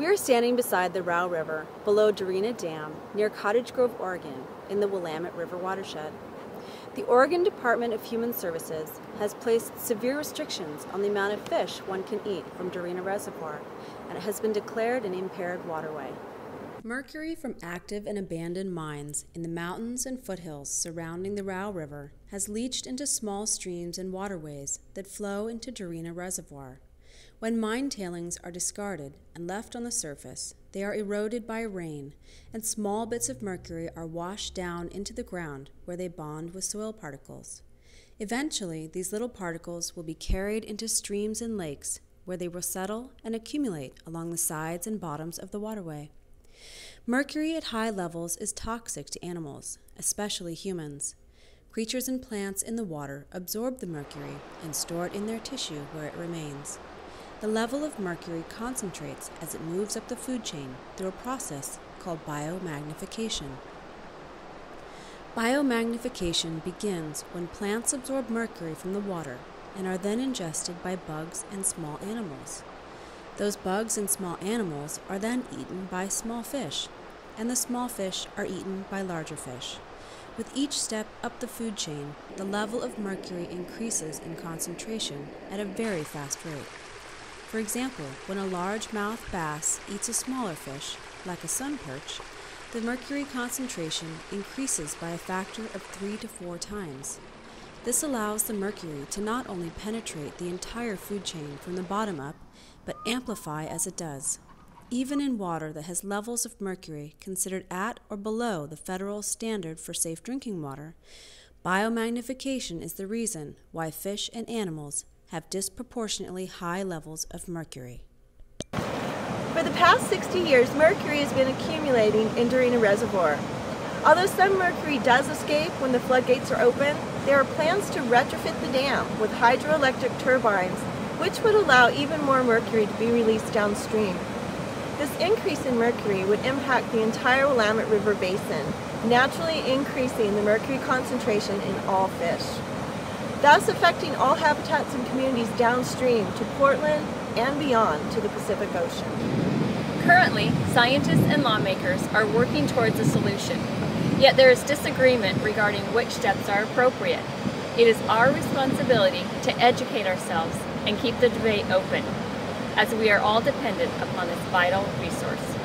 We are standing beside the Row River, below Dorena Dam, near Cottage Grove, Oregon, in the Willamette River watershed. The Oregon Department of Human Services has placed severe restrictions on the amount of fish one can eat from Dorena Reservoir, and it has been declared an impaired waterway. Mercury from active and abandoned mines in the mountains and foothills surrounding the Row River has leached into small streams and waterways that flow into Dorena Reservoir. When mine tailings are discarded and left on the surface, they are eroded by rain, and small bits of mercury are washed down into the ground where they bond with soil particles. Eventually, these little particles will be carried into streams and lakes, where they will settle and accumulate along the sides and bottoms of the waterway. Mercury at high levels is toxic to animals, especially humans. Creatures and plants in the water absorb the mercury and store it in their tissue where it remains. The level of mercury concentrates as it moves up the food chain through a process called bio-magnification. Bio-magnification begins when plants absorb mercury from the water and are then ingested by bugs and small animals. Those bugs and small animals are then eaten by small fish, and the small fish are eaten by larger fish. With each step up the food chain, the level of mercury increases in concentration at a very fast rate. For example, when a largemouth bass eats a smaller fish, like a sun perch, the mercury concentration increases by a factor of 3 to 4 times. This allows the mercury to not only penetrate the entire food chain from the bottom up, but amplify as it does. Even in water that has levels of mercury considered at or below the federal standard for safe drinking water, biomagnification is the reason why fish and animals have disproportionately high levels of mercury. For the past 60 years, mercury has been accumulating in Dorena Reservoir. Although some mercury does escape when the floodgates are open, there are plans to retrofit the dam with hydroelectric turbines, which would allow even more mercury to be released downstream. This increase in mercury would impact the entire Willamette River basin, naturally increasing the mercury concentration in all fish, thus affecting all habitats and communities downstream to Portland and beyond to the Pacific Ocean. Currently, scientists and lawmakers are working towards a solution, yet there is disagreement regarding which steps are appropriate. It is our responsibility to educate ourselves and keep the debate open, as we are all dependent upon this vital resource.